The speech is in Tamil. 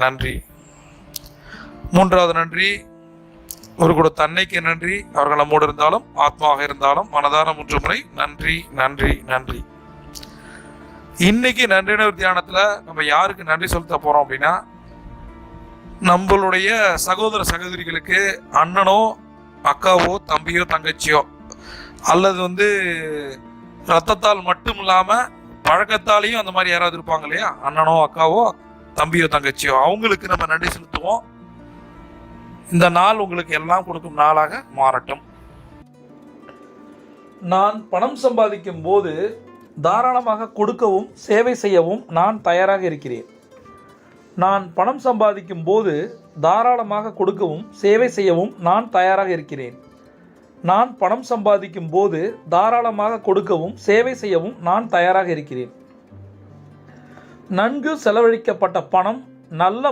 நன்றி. மூன்றாவது நன்றி, ஒரு கொடுத்த அன்னைக்கு நன்றி. அவர்கள் நம்மோடு இருந்தாலும் ஆத்மாவாக இருந்தாலும் மனதார 3 முறை நன்றி நன்றி நன்றி. இன்னைக்கு நன்றியுணர்வு தியானத்துல நம்ம யாருக்கு நன்றி செலுத்த போறோம் அப்படின்னா, நம்மளுடைய சகோதர சகோதரிகளுக்கு, அண்ணனோ அக்காவோ தம்பியோ தங்கச்சியோ, அல்லது ரத்தத்தால் மட்டும் இல்லாம பழக்கத்தாலையும் அந்த மாதிரி யாராவது இருப்பாங்க இல்லையா, அண்ணனோ அக்காவோ தம்பியோ தங்கச்சியோ, அவங்களுக்கு நம்ம நன்றி செலுத்துவோம். இந்த நாள் உங்களுக்கு எல்லாம் கொடுக்கும் நாளாக மாறட்டும். நான் பணம் சம்பாதிக்கும் போது தாராளமாக கொடுக்கவும் சேவை செய்யவும் நான் தயாராக இருக்கிறேன். நான் பணம் சம்பாதிக்கும் போது தாராளமாக கொடுக்கவும் சேவை செய்யவும் நான் தயாராக இருக்கிறேன். நான் பணம் சம்பாதிக்கும் போது தாராளமாக கொடுக்கவும் சேவை செய்யவும் நான் தயாராக இருக்கிறேன். நன்கு செலவழிக்கப்பட்ட பணம் நல்ல